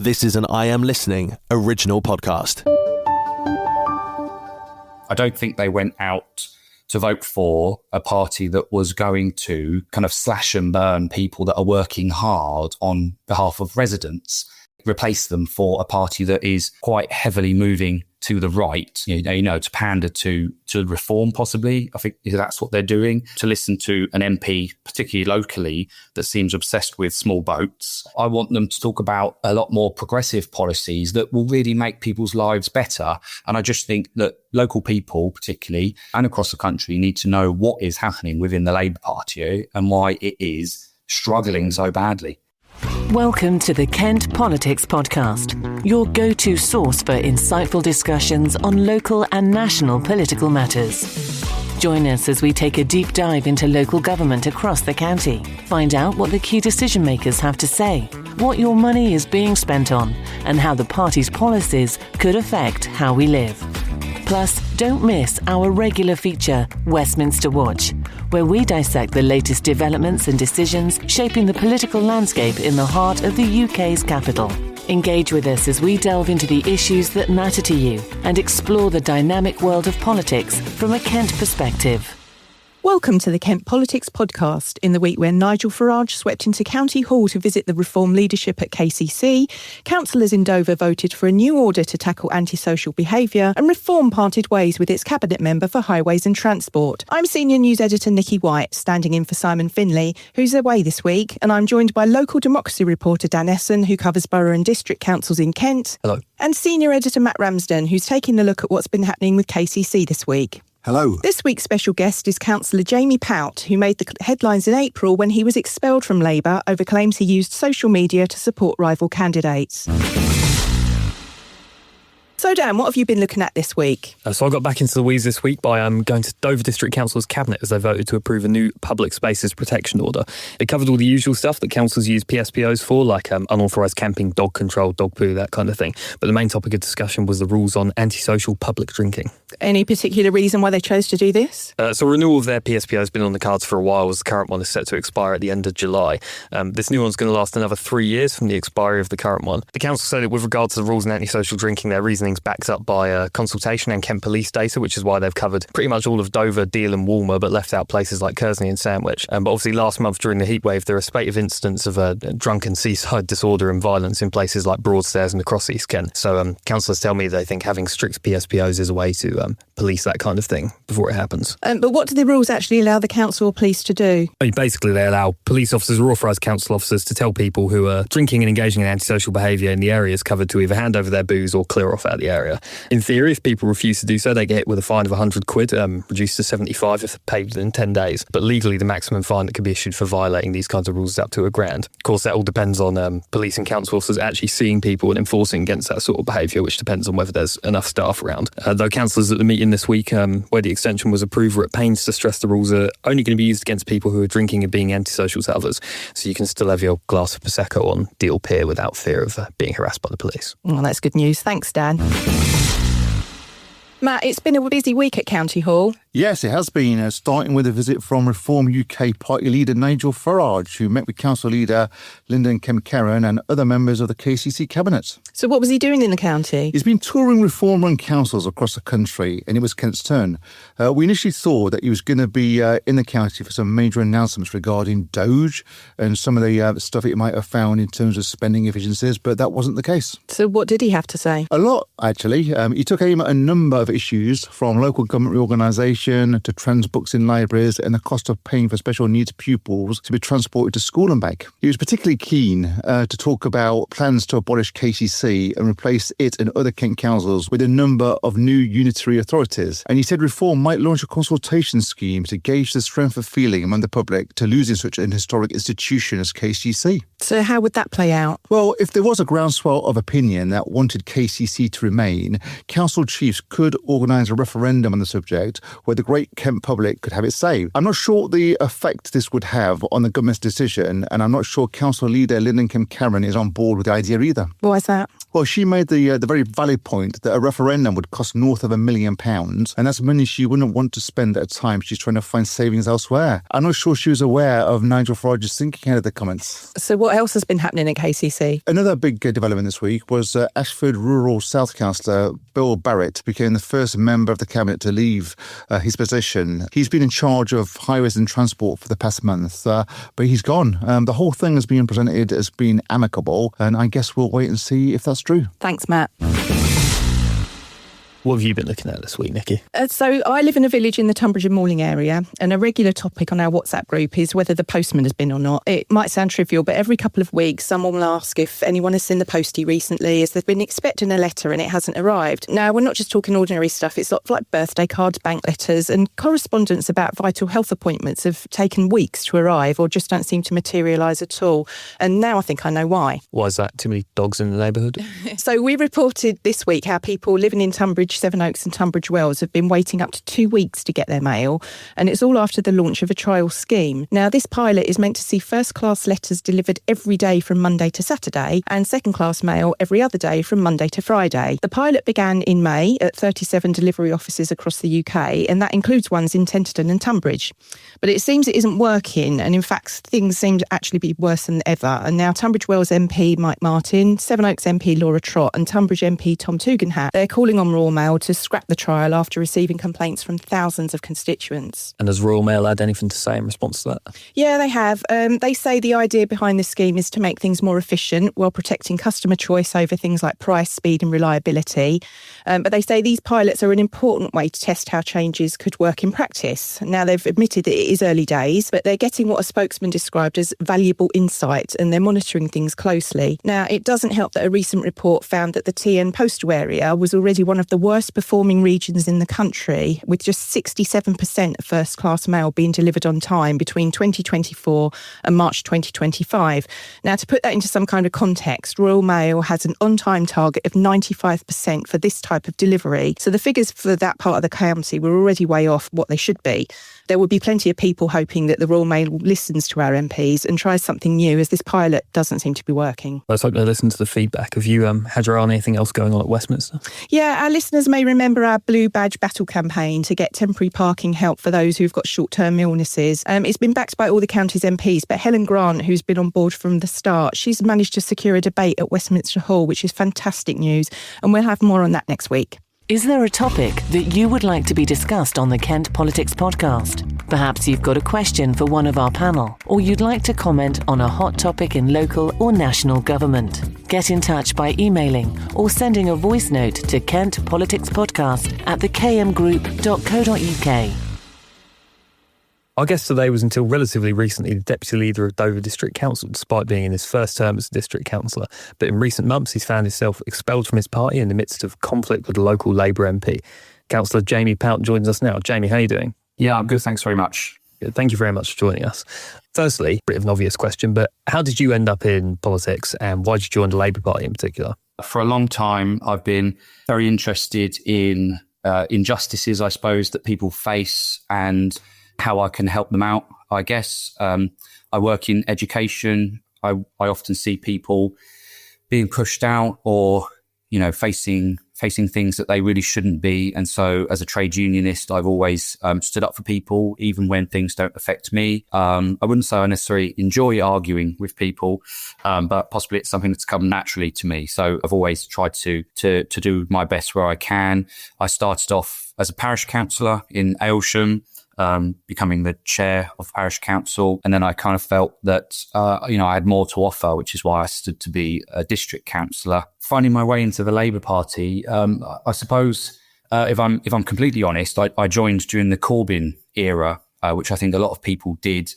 This is an I Am Listening original podcast. I don't think they went out to vote for a party that was going to kind of slash and burn people that are working hard on behalf of residents, replace them for a party that is quite heavily moving to the right, to pander to reform possibly. I think that's what they're doing, to listen to an MP, particularly locally, that seems obsessed with small boats. I want them to talk about a lot more progressive policies that will really make people's lives better. And I just think that local people, particularly, and across the country, need to know what is happening within the Labour Party and why it is struggling so badly. Welcome to the Kent Politics Podcast, your go-to source for insightful discussions on local and national political matters. Join us as we take a deep dive into local government across the county. Find out what the key decision makers have to say, what your money is being spent on, and how the party's policies could affect how we live. Plus, don't miss our regular feature, Westminster Watch, where we dissect the latest developments and decisions shaping the political landscape in the heart of the UK's capital. Engage with us as we delve into the issues that matter to you and explore the dynamic world of politics from a Kent perspective. Welcome to the Kent Politics Podcast. In the week when Nigel Farage swept into County Hall to visit the reform leadership at KCC, councillors in Dover voted for a new order to tackle antisocial behaviour, and Reform parted ways with its cabinet member for highways and transport. I'm senior news editor Nikki White, standing in for Simon Finlay, who's away this week, and I'm joined by local democracy reporter Dan Essen, who covers borough and district councils in Kent. Hello. And senior editor Matt Ramsden, who's taking a look at what's been happening with KCC this week. Hello. This week's special guest is councillor Jamie Pout, who made the headlines in April when he was expelled from Labour over claims he used social media to support rival candidates. So Dan, what have you been looking at this week? So I got back into the weeds this week by going to Dover District Council's cabinet as they voted to approve a new public spaces protection order. It covered all the usual stuff that councils use PSPOs for, like unauthorised camping, dog control, dog poo, that kind of thing. But the main topic of discussion was the rules on antisocial public drinking. Any particular reason why they chose to do this? So renewal of their PSPO has been on the cards for a while, as the current one is set to expire at the end of July. This new one's going to last another 3 years from the expiry of the current one. The council said that with regard to the rules on antisocial drinking, their reasoning's backed up by consultation and Kent police data, which is why they've covered pretty much all of Dover, Deal and Walmer, but left out places like Kersney and Sandwich. But obviously last month during the heatwave, there are a spate of incidents of drunken seaside disorder and violence in places like Broadstairs and across East Kent. So councillors tell me they think having strict PSPOs is a way to police that kind of thing before it happens. But what do the rules actually allow the council or police to do? Basically, they allow police officers or authorised council officers to tell people who are drinking and engaging in antisocial behaviour in the areas covered to either hand over their booze or clear off out of the area. In theory, if people refuse to do so, they get hit with a fine of £100, reduced to 75 if paid within 10 days. But legally, the maximum fine that can be issued for violating these kinds of rules is up to £1,000. Of course, that all depends on police and council officers actually seeing people and enforcing against that sort of behaviour, which depends on whether there's enough staff around. Though councillors at the meeting this week, where the extension was approved, were at pains to stress the rules are only going to be used against people who are drinking and being antisocial to others. So you can still have your glass of Prosecco on Deal Pier without fear of being harassed by the police. Well, that's good news. Thanks, Dan. Matt, it's been a busy week at County Hall. Yes, it has been, starting with a visit from Reform UK Party leader Nigel Farage, who met with Council leader Lyndon Kemp-Kerran and other members of the KCC cabinet. So what was he doing in the county? He's been touring reform-run councils across the country, and it was Kent's turn. We initially thought that he was going to be in the county for some major announcements regarding Doge and some of the stuff he might have found in terms of spending efficiencies, but that wasn't the case. So what did he have to say? A lot, actually. He took aim at a number of issues, from local government reorganisation to trans books in libraries and the cost of paying for special needs pupils to be transported to school and back. He was particularly keen to talk about plans to abolish KCC and replace it and other Kent councils with a number of new unitary authorities. And he said Reform might launch a consultation scheme to gauge the strength of feeling among the public to losing such an historic institution as KCC. So how would that play out? Well, if there was a groundswell of opinion that wanted KCC to remain, council chiefs could organise a referendum on the subject where the great Kent public could have its say. I'm not sure the effect this would have on the government's decision, and I'm not sure council leader Lyndon Kemp-Kerran is on board with the idea either. Why is that? Well, she made the very valid point that a referendum would cost north of £1 million, and that's money she wouldn't want to spend at a time she's trying to find savings elsewhere. I'm not sure she was aware of Nigel Farage's thinking ahead of the comments. So what else has been happening at KCC? Another big development this week was Ashford Rural South Councillor Bill Barrett became the first member of the Cabinet to leave his position. He's been in charge of highways and transport for the past month, but he's gone. The whole thing has been presented as being amicable, and I guess we'll wait and see if that's true. Thanks, Matt. What have you been looking at this week, Nikki? So I live in a village in the Tunbridge and Malling area, and a regular topic on our WhatsApp group is whether the postman has been or not. It might sound trivial, but every couple of weeks someone will ask if anyone has seen the postie recently, as they've been expecting a letter and it hasn't arrived. Now, we're not just talking ordinary stuff. It's lots like birthday cards, bank letters, and correspondence about vital health appointments have taken weeks to arrive or just don't seem to materialise at all. And now I think I know why. Why is that? Too many dogs in the neighbourhood? So we reported this week how people living in Tunbridge, Sevenoaks and Tunbridge Wells have been waiting up to 2 weeks to get their mail, and it's all after the launch of a trial scheme. Now, this pilot is meant to see first-class letters delivered every day from Monday to Saturday and second-class mail every other day from Monday to Friday. The pilot began in May at 37 delivery offices across the UK, and that includes ones in Tenterden and Tunbridge. But it seems it isn't working, and in fact, things seem to actually be worse than ever. And now Tunbridge Wells MP Mike Martin, Sevenoaks MP Laura Trott and Tunbridge MP Tom Tugendhat, they're calling on Royal Mail to scrap the trial after receiving complaints from thousands of constituents. And has Royal Mail had anything to say in response to that? Yeah, they have. They say the idea behind the scheme is to make things more efficient while protecting customer choice over things like price, speed and reliability. But they say these pilots are an important way to test how changes could work in practice. Now, they've admitted that it is early days, but they're getting what a spokesman described as valuable insight, and they're monitoring things closely. Now, it doesn't help that a recent report found that the TN postal area was already one of the worst performing regions in the country, with just 67% of first-class mail being delivered on time between 2024 and March 2025. Now, to put that into some kind of context, Royal Mail has an on-time target of 95% for this type of delivery. So the figures for that part of the county were already way off what they should be. There will be plenty of people hoping that the Royal Mail listens to our MPs and tries something new, as this pilot doesn't seem to be working. Let's hope they listen to the feedback. Have you had your eye on anything else going on at Westminster? Yeah, our listeners may remember our Blue Badge Battle campaign to get temporary parking help for those who've got short-term illnesses. It's been backed by all the county's MPs, but Helen Grant, who's been on board from the start, she's managed to secure a debate at Westminster Hall, which is fantastic news, and we'll have more on that next week. Is there a topic that you would like to be discussed on the Kent Politics podcast? Perhaps you've got a question for one of our panel, or you'd like to comment on a hot topic in local or national government. Get in touch by emailing or sending a voice note to kentpoliticspodcast@thekmgroup.co.uk. Our guest today was until relatively recently the Deputy Leader of Dover District Council, despite being in his first term as District Councillor. But in recent months, he's found himself expelled from his party in the midst of conflict with a local Labour MP. Councillor Jamie Pout joins us now. Jamie, how are you doing? Yeah, I'm good. Thanks very much. Good. Thank you very much for joining us. Firstly, a bit of an obvious question, but how did you end up in politics and why did you join the Labour Party in particular? For a long time, I've been very interested in injustices, I suppose, that people face and how I can help them out, I guess. I work in education. I often see people being pushed out or, facing things that they really shouldn't be. And so as a trade unionist, I've always stood up for people, even when things don't affect me. I wouldn't say I necessarily enjoy arguing with people, but possibly it's something that's come naturally to me. So I've always tried to do my best where I can. I started off as a parish councillor in Aylsham, becoming the chair of parish council. And then I kind of felt that, I had more to offer, which is why I stood to be a district councillor. Finding my way into the Labour Party, I suppose, if I'm completely honest, I joined during the Corbyn era, which I think a lot of people did.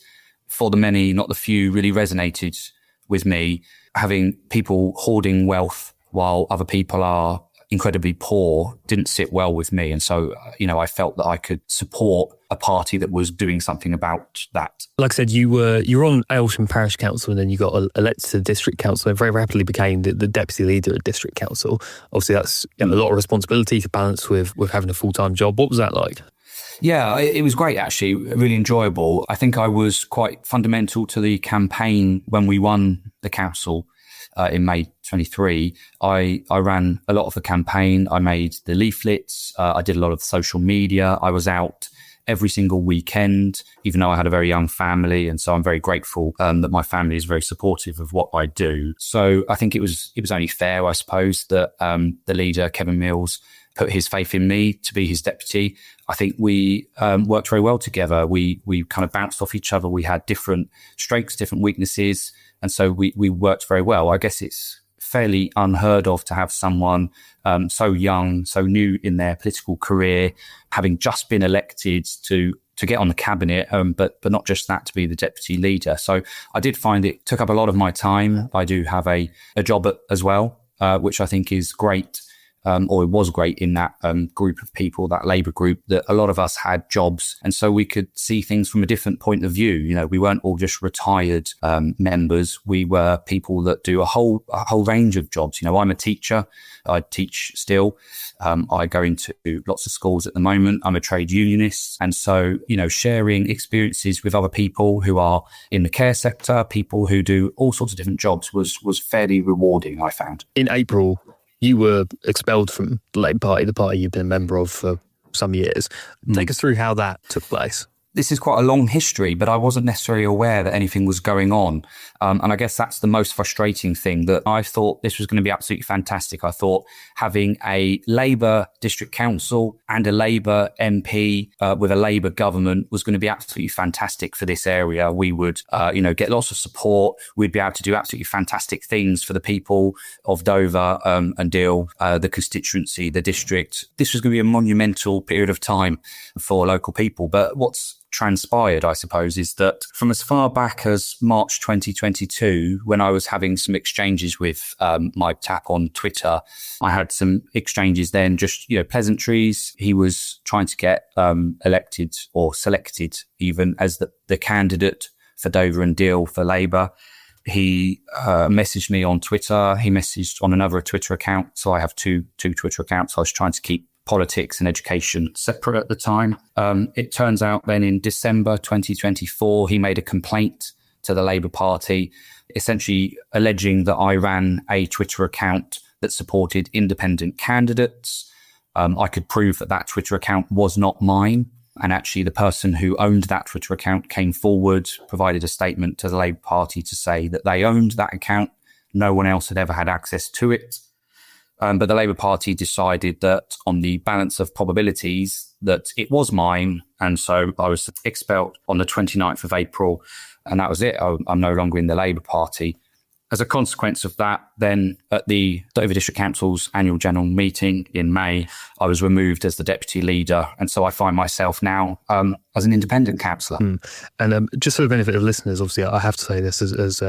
For the many, not the few, really resonated with me. Having people hoarding wealth while other people are incredibly poor didn't sit well with me. And so, I felt that I could support a party that was doing something about that. Like I said, you were on Aylsham Parish Council and then you got elected to District Council and very rapidly became the Deputy Leader of District Council. Obviously, that's a lot of responsibility to balance with having a full-time job. What was that like? Yeah, it was great, actually, really enjoyable. I think I was quite fundamental to the campaign when we won the council. in May 23, I ran a lot of the campaign. I made the leaflets. I did a lot of social media. I was out every single weekend, even though I had a very young family. And so I'm very grateful that my family is very supportive of what I do. So I think it was only fair, I suppose, that the leader, Kevin Mills, put his faith in me to be his deputy. I think we worked very well together. We kind of bounced off each other. We had different strengths, different weaknesses. And so we worked very well. I guess it's fairly unheard of to have someone so young, so new in their political career, having just been elected to get on the cabinet, but not just that, to be the deputy leader. So I did find it took up a lot of my time. I do have a job as well, which I think is great. Or it was great in that group of people, that Labour group, that a lot of us had jobs. And so we could see things from a different point of view. You know, we weren't all just retired members. We were people that do a whole range of jobs. You know, I'm a teacher. I teach still. I go into lots of schools at the moment. I'm a trade unionist. And so, you know, sharing experiences with other people who are in the care sector, people who do all sorts of different jobs was fairly rewarding, I found. In April, you were expelled from the Labour Party, the party you've been a member of for some years. Take us through how that took place. This is quite a long history, but I wasn't necessarily aware that anything was going on. And I guess that's the most frustrating thing, that I thought this was going to be absolutely fantastic. I thought having a Labour district council and a Labour MP with a Labour government was going to be absolutely fantastic for this area. We would, get lots of support. We'd be able to do absolutely fantastic things for the people of Dover and Deal, the constituency, the district. This was going to be a monumental period of time for local people. But what's transpired, I suppose, is that from as far back as March 2022, when I was having some exchanges with Mike Tapp on Twitter, I had some exchanges then, just, pleasantries. He was trying to get elected or selected even as the candidate for Dover and Deal for Labour. He messaged me on Twitter. He messaged on another Twitter account. So I have two Twitter accounts. I was trying to keep politics and education separate at the time. It turns out then in December 2024, he made a complaint to the Labour Party, essentially alleging that I ran a Twitter account that supported independent candidates. I could prove that Twitter account was not mine. And actually the person who owned that Twitter account came forward, provided a statement to the Labour Party to say that they owned that account. No one else had ever had access to it. But the Labour Party decided that on the balance of probabilities that it was mine. And so I was expelled on the 29th of April. And that was it. I'm no longer in the Labour Party. As a consequence of that, then at the Dover District Council's annual general meeting in May, I was removed as the deputy leader. And so I find myself now as an independent councillor. And just for the benefit of listeners, obviously, I have to say this as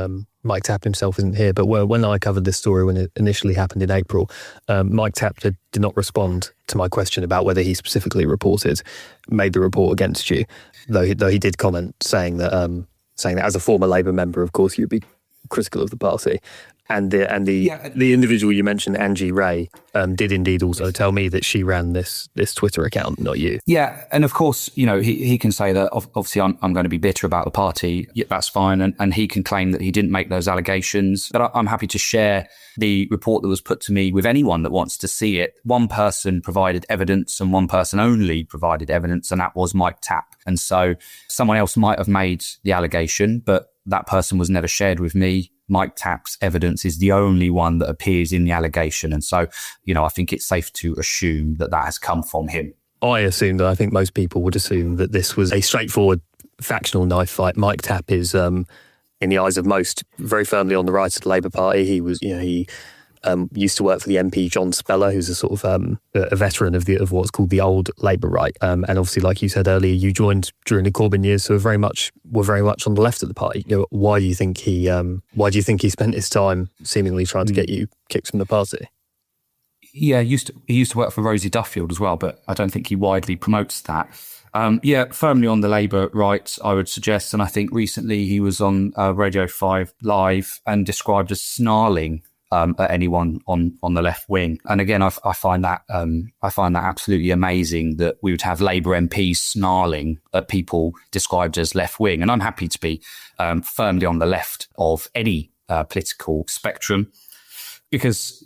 Mike Tapp himself isn't here, but when I covered this story when it initially happened in April, Mike Tapp did not respond to my question about whether he specifically made the report against you, though he did comment saying that as a former Labour member, of course, you'd be critical of the party. And the individual you mentioned, Angie Ray, did indeed also tell me that she ran this Twitter account, not you. Yeah, and of course, he can say that obviously I'm going to be bitter about the party. Yeah, that's fine, and he can claim that he didn't make those allegations. But I'm happy to share the report that was put to me with anyone that wants to see it. One person provided evidence, and one person only provided evidence, and that was Mike Tapp. And so someone else might have made the allegation, but that person was never shared with me. Mike Tapp's evidence is the only one that appears in the allegation. And so, I think it's safe to assume that has come from him. I think most people would assume that this was a straightforward factional knife fight. Mike Tapp is, in the eyes of most, very firmly on the right of the Labour Party. He was, he used to work for the MP John Speller, who's a sort of a veteran of what's called the old Labour right. And obviously, like you said earlier, you joined during the Corbyn years, so were very much on the left of the party. Why do you think he spent his time seemingly trying to get you kicked from the party? Yeah, he used to work for Rosie Duffield as well, but I don't think he widely promotes that. Firmly on the Labour right, I would suggest. And I think recently he was on Radio 5 Live and described as snarling at anyone on the left wing. And again, I find that absolutely amazing that we would have Labour MPs snarling at people described as left wing. And I'm happy to be firmly on the left of any political spectrum. Because,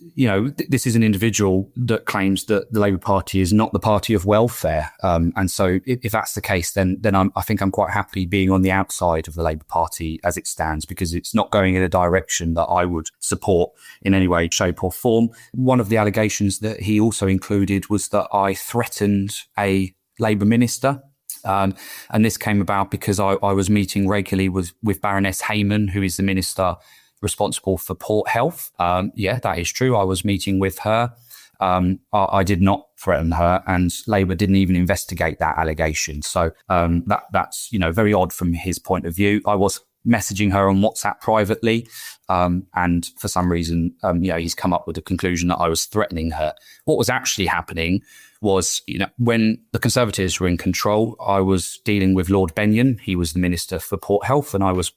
this is an individual that claims that the Labour Party is not the party of welfare. And so if that's the case, then I think I'm quite happy being on the outside of the Labour Party as it stands, because it's not going in a direction that I would support in any way, shape or form. One of the allegations that he also included was that I threatened a Labour minister. And this came about because I was meeting regularly with Baroness Hayman, who is the minister responsible for Port Health. Yeah, that is true. I was meeting with her. I did not threaten her, and Labour didn't even investigate that allegation. So that's very odd from his point of view. I was messaging her on WhatsApp privately, and for some reason, he's come up with the conclusion that I was threatening her. What was actually happening was, when the Conservatives were in control, I was dealing with Lord Benyon. He was the Minister for Port Health, and I was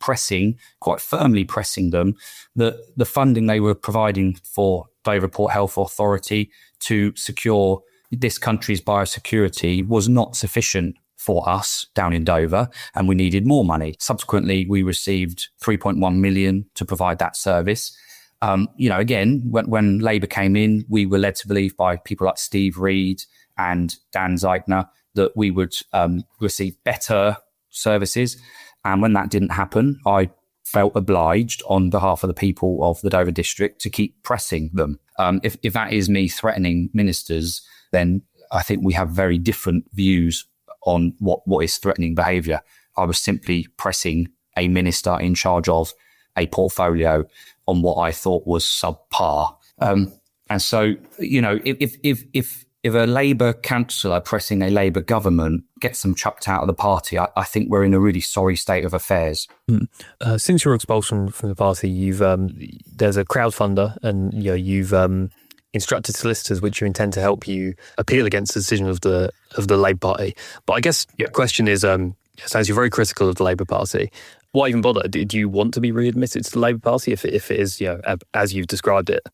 quite firmly pressing them that the funding they were providing for Dover Port Health Authority to secure this country's biosecurity was not sufficient for us down in Dover, and we needed more money. Subsequently, we received 3.1 million to provide that service. Again, when Labour came in, we were led to believe by people like Steve Reed and Dan Zeigner that we would receive better services. And when that didn't happen, I felt obliged on behalf of the people of the Dover district to keep pressing them. If that is me threatening ministers, then I think we have very different views on what is threatening behaviour. I was simply pressing a minister in charge of a portfolio on what I thought was subpar. And so, if a Labour councillor pressing a Labour government gets them chucked out of the party, I think we're in a really sorry state of affairs. Since your expulsion from the party, there's a crowdfunder, and you've instructed solicitors which you intend to help you appeal against the decision of the Labour Party. But I guess the question is, sounds you're very critical of the Labour Party. Why even bother? Do you want to be readmitted to the Labour Party if it is, as you've described it?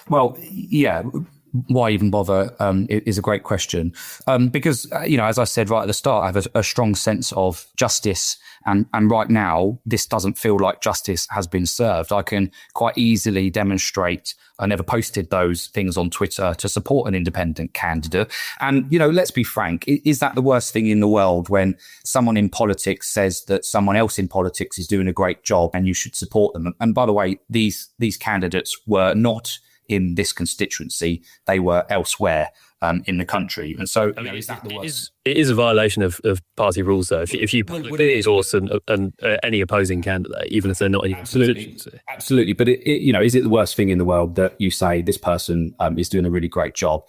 Well, yeah. Why even bother is a great question. Because, as I said right at the start, I have a strong sense of justice. And right now, this doesn't feel like justice has been served. I can quite easily demonstrate I never posted those things on Twitter to support an independent candidate. And, let's be frank, is that the worst thing in the world when someone in politics says that someone else in politics is doing a great job and you should support them? And by the way, these candidates were not in this constituency, they were elsewhere in the country. And so, is that the worst? It is a violation of party rules, though. If you endorse any opposing candidate, even if they're not in your constituency. Absolutely. But, is it the worst thing in the world that you say this person is doing a really great job?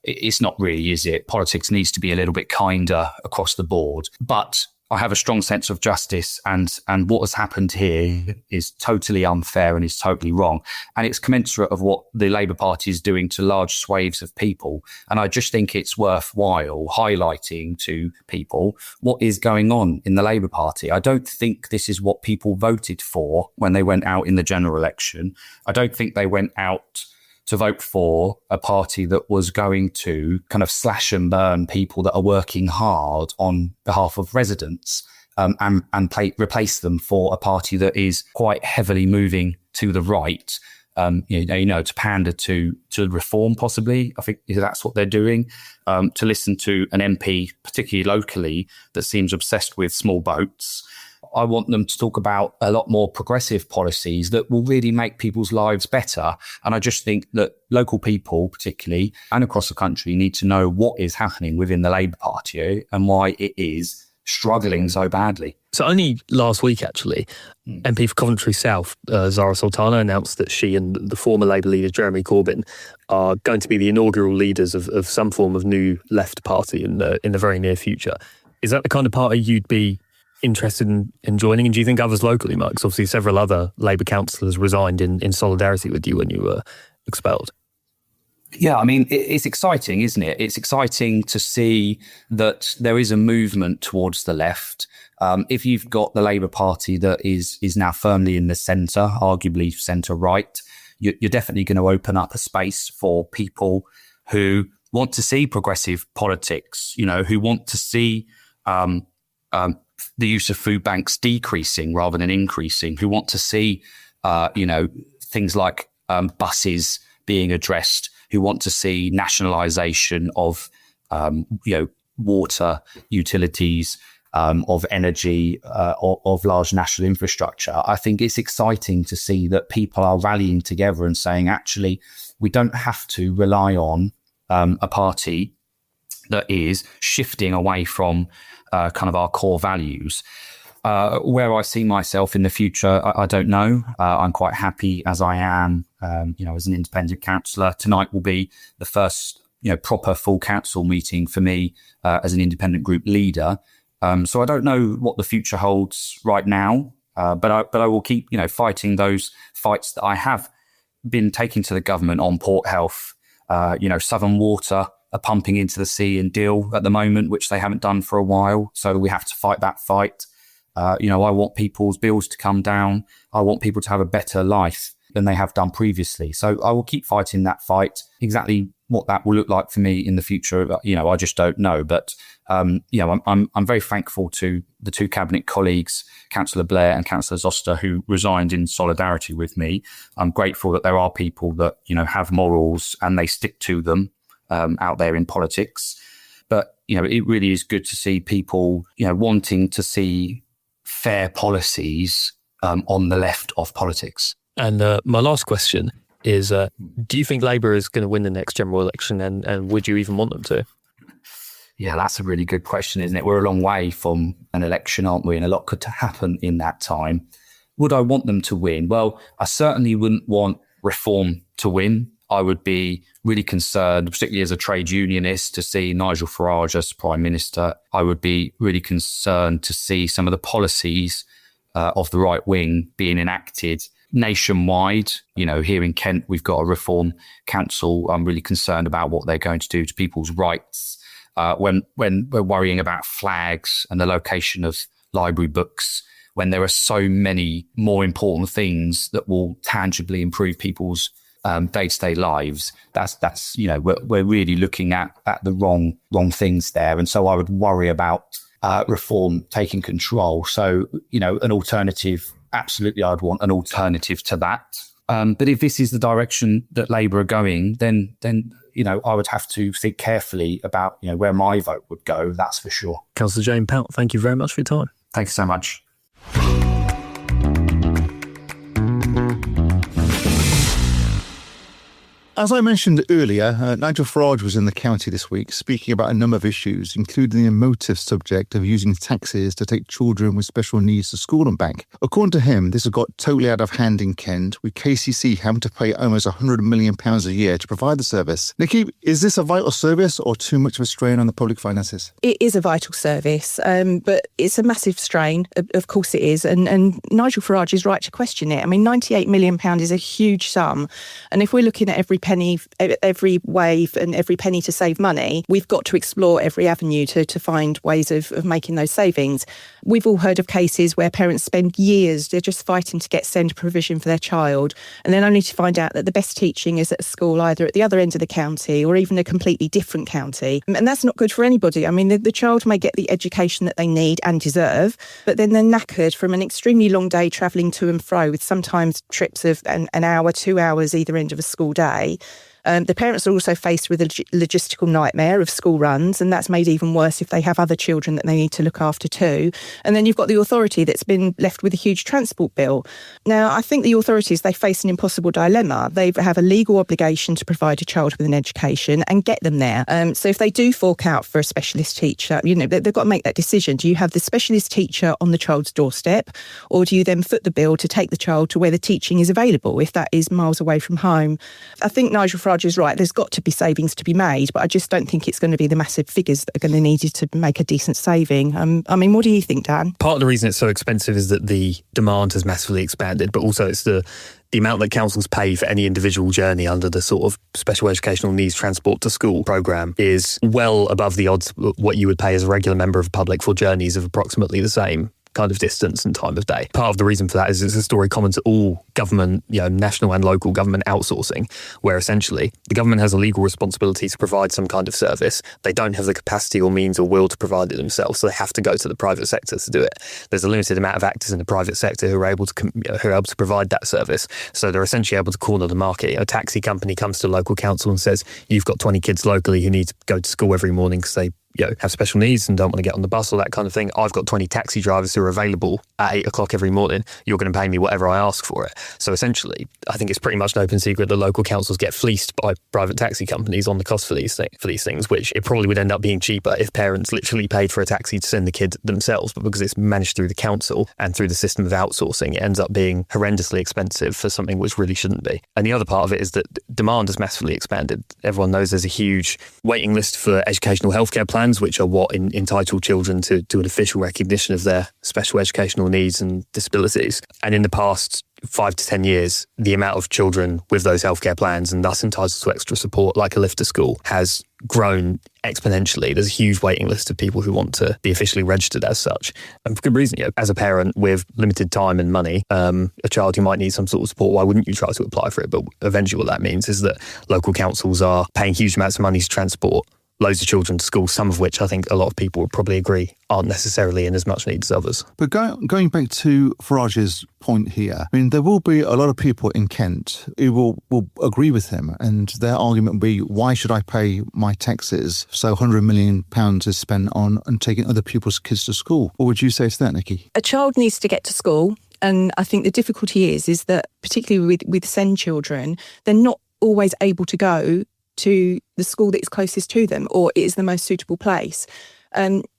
It's not really, is it? Politics needs to be a little bit kinder across the board. But I have a strong sense of justice, and what has happened here is totally unfair and is totally wrong. And it's commensurate of what the Labour Party is doing to large swathes of people. And I just think it's worthwhile highlighting to people what is going on in the Labour Party. I don't think this is what people voted for when they went out in the general election. I don't think they went out to vote for a party that was going to kind of slash and burn people that are working hard on behalf of residents, and replace them for a party that is quite heavily moving to the right, to pander to reform possibly. I think that's what they're doing, to listen to an MP, particularly locally, that seems obsessed with small boats. I want them to talk about a lot more progressive policies that will really make people's lives better. And I just think that local people, particularly, and across the country, need to know what is happening within the Labour Party and why it is struggling so badly. So only last week, actually, MP for Coventry South, Zara Sultana, announced that she and the former Labour leader, Jeremy Corbyn, are going to be the inaugural leaders of some form of new left party in the very near future. Is that the kind of party you'd be interested in joining? And do you think others locally, Mike? Because obviously several other Labour councillors resigned in solidarity with you when you were expelled. Yeah, I mean, it's exciting, isn't it? It's exciting to see that there is a movement towards the left. If you've got the Labour Party that is now firmly in the centre, arguably centre-right, you're definitely going to open up a space for people who want to see progressive politics, who want to see the use of food banks decreasing rather than increasing, who want to see things like buses being addressed, who want to see nationalisation of, water utilities, of energy, of large national infrastructure. I think it's exciting to see that people are rallying together and saying, actually, we don't have to rely on a party that is shifting away from kind of our core values. Where I see myself in the future, I don't know. I'm quite happy as I am, as an independent councillor. Tonight will be the first, proper full council meeting for me as an independent group leader. So I don't know what the future holds right now, but I will keep, fighting those fights that I have been taking to the government on Port Health. Southern Water are pumping into the sea in Deal at the moment, which they haven't done for a while. So we have to fight that fight. I want people's bills to come down. I want people to have a better life than they have done previously. So I will keep fighting that fight. Exactly what that will look like for me in the future, I just don't know. But I'm very thankful to the two cabinet colleagues, Councillor Blair and Councillor Zoster, who resigned in solidarity with me. I'm grateful that there are people that have morals and they stick to them out there in politics. But it really is good to see people wanting to see fair policies on the left of politics. And my last question is, do you think Labour is going to win the next general election, and would you even want them to? Yeah, that's a really good question, isn't it? We're a long way from an election, aren't we? And a lot could happen in that time. Would I want them to win? Well, I certainly wouldn't want Reform to win. I would be really concerned, particularly as a trade unionist, to see Nigel Farage as Prime Minister. I would be really concerned to see some of the policies of the right wing being enacted nationwide. Here in Kent, we've got a Reform Council. I'm really concerned about what they're going to do to people's rights. When we're worrying about flags and the location of library books, when there are so many more important things that will tangibly improve people's day-to-day lives, that's we're really looking at the wrong things there. And so I would worry about Reform taking control. So, an alternative, absolutely I'd want an alternative to that. But if this is the direction that Labour are going, then I would have to think carefully about, where my vote would go, that's for sure. Councillor Jamie Pout, thank you very much for your time. Thanks so much. As I mentioned earlier, Nigel Farage was in the county this week speaking about a number of issues, including the emotive subject of using taxis to take children with special needs to school and back. According to him, this has got totally out of hand in Kent, with KCC having to pay almost £100 million a year to provide the service. Nikki, is this a vital service or too much of a strain on the public finances? It is a vital service, but it's a massive strain. Of course it is. And Nigel Farage is right to question it. I mean, £98 million is a huge sum. And if we're looking at every penny, every wave and every penny to save money, we've got to explore every avenue to find ways of making those savings. We've all heard of cases where parents spend years, they're just fighting to get SEND provision for their child, and then only to find out that the best teaching is at a school either at the other end of the county or even a completely different county. And that's not good for anybody. I mean, the child may get the education that they need and deserve, but then they're knackered from an extremely long day travelling to and fro, with sometimes trips of an hour, 2 hours either end of a school day. The parents are also faced with a logistical nightmare of school runs, and that's made even worse if they have other children that they need to look after too. And then you've got the authority that's been left with a huge transport bill. Now, I think the authorities, they face an impossible dilemma. They have a legal obligation to provide a child with an education and get them there. So if they do fork out for a specialist teacher, they've got to make that decision. Do you have the specialist teacher on the child's doorstep, or do you then foot the bill to take the child to where the teaching is available, if that is miles away from home? I think Nigel Farage is right. There's got to be savings to be made, but I just don't think it's going to be the massive figures that are going to need to make a decent saving. I mean, what do you think, Dan? Part of the reason it's so expensive is that the demand has massively expanded, but also it's the amount that councils pay for any individual journey under the sort of special educational needs transport to school programme is well above the odds what you would pay as a regular member of the public for journeys of approximately the same kind of distance and time of day. Part of the reason for that is it's a story common to all government, national and local government outsourcing, where essentially the government has a legal responsibility to provide some kind of service. They don't have the capacity or means or will to provide it themselves, so they have to go to the private sector to do it. There's a limited amount of actors in the private sector who are able to provide that service, so they're essentially able to corner the market. A taxi company comes to a local council and says, you've got 20 kids locally who need to go to school every morning because they have special needs and don't want to get on the bus or that kind of thing. I've got 20 taxi drivers who are available at 8 o'clock every morning. You're going to pay me whatever I ask for it. So essentially, I think it's pretty much an open secret that local councils get fleeced by private taxi companies on the cost for these things, which it probably would end up being cheaper if parents literally paid for a taxi to send the kid themselves. But because it's managed through the council and through the system of outsourcing, it ends up being horrendously expensive for something which really shouldn't be. And the other part of it is that demand has massively expanded. Everyone knows there's a huge waiting list for educational healthcare plans, which are what entitle children to an official recognition of their special educational needs and disabilities. And in the past 5 to 10 years, the amount of children with those healthcare plans and thus entitled to extra support, like a lift to school, has grown exponentially. There's a huge waiting list of people who want to be officially registered as such. And for good reason. As a parent with limited time and money, a child who might need some sort of support, why wouldn't you try to apply for it? But eventually what that means is that local councils are paying huge amounts of money to transport loads of children to school, some of which I think a lot of people would probably agree aren't necessarily in as much need as others. But going back to Farage's point here, there will be a lot of people in Kent who will agree with him, and their argument will be, why should I pay my taxes so £100 million is spent on taking other people's kids to school? What would you say to that, Nikki? A child needs to get to school, and I think the difficulty is that particularly with SEND children, they're not always able to go to the school that is closest to them or is the most suitable place.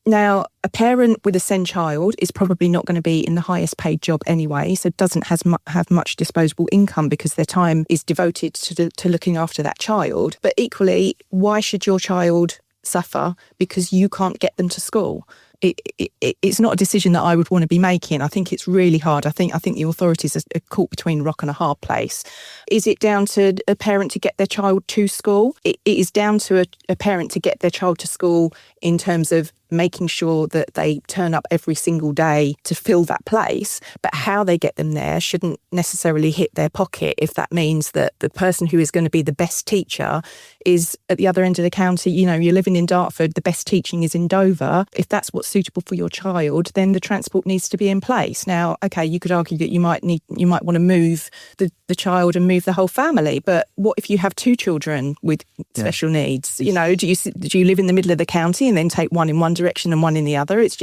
Now, a parent with a SEND child is probably not going to be in the highest paid job anyway, so doesn't have much disposable income because their time is devoted to looking after that child. But equally, why should your child suffer because you can't get them to school? It's not a decision that I would want to be making. I think it's really hard. I think the authorities are caught between a rock and a hard place. Is it down to a parent to get their child to school? It is down to a parent to get their child to school in terms of making sure that they turn up every single day to fill that place. But how they get them there shouldn't necessarily hit their pocket if that means that the person who is going to be the best teacher is at the other end of the county. You're living in Dartford, the best teaching is in Dover. If that's what's suitable for your child, then the transport needs to be in place. Now, okay, you could argue that you might want to move the child and move the whole family, but what if you have 2 children with special needs? Do you live in the middle of the county and then take one in one direction and one in the other? It's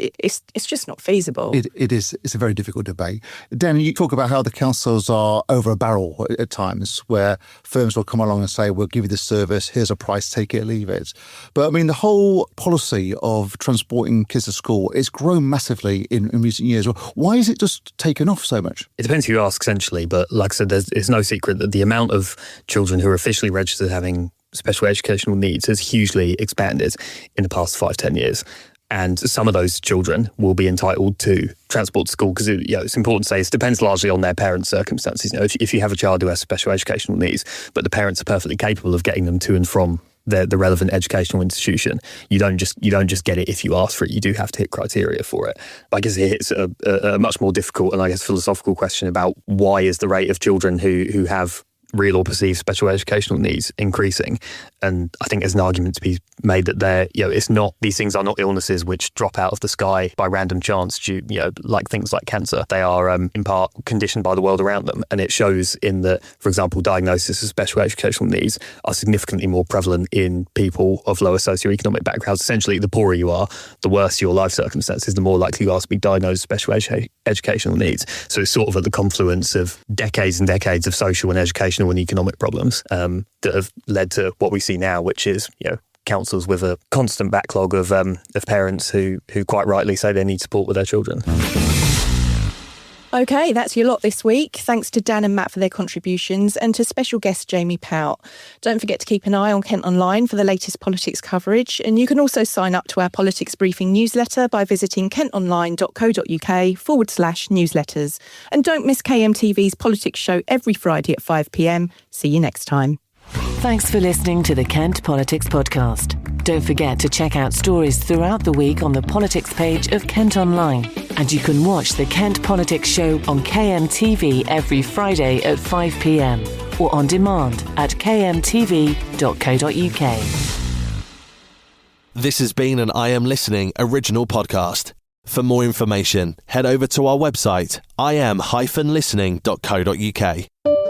just not feasible. It's a very difficult debate. Dan, you talk about how the councils are over a barrel at times, where firms will come along and say, we'll give you this service, here's a price, take it or leave it. But the whole policy of transporting kids to school, it's grown massively in recent years. Why is it just taken off so much? It depends who you ask, essentially, but like I said, it's no secret that the amount of children who are officially registered having special educational needs has hugely expanded in the past 5-10 years. And some of those children will be entitled to transport to school because it's important to say it depends largely on their parents' circumstances. If you have a child who has special educational needs, but the parents are perfectly capable of getting them to and from the relevant educational institution, you don't just get it if you ask for it. You do have to hit criteria for it. I guess it hits a much more difficult and I guess philosophical question about why is the rate of children who have real or perceived special educational needs increasing. And I think there's an argument to be made that these things are not illnesses which drop out of the sky by random chance like things like cancer. They are in part conditioned by the world around them. And it shows in that, for example, diagnosis of special educational needs are significantly more prevalent in people of lower socioeconomic backgrounds. Essentially, the poorer you are, the worse your life circumstances, the more likely you are to be diagnosed with special educational needs. So it's sort of at the confluence of decades and decades of social and educational and economic problems that have led to what we see now, which is councils with a constant backlog of parents who quite rightly say they need support with their children. OK, that's your lot this week. Thanks to Dan and Matt for their contributions and to special guest Jamie Pout. Don't forget to keep an eye on Kent Online for the latest politics coverage. And you can also sign up to our Politics Briefing newsletter by visiting kentonline.co.uk/newsletters. And don't miss KMTV's politics show every Friday at 5 p.m. See you next time. Thanks for listening to the Kent Politics Podcast. Don't forget to check out stories throughout the week on the politics page of Kent Online. And you can watch the Kent Politics Show on KMTV every Friday at 5 p.m. or on demand at kmtv.co.uk. This has been an I Am Listening original podcast. For more information, head over to our website, im-listening.co.uk.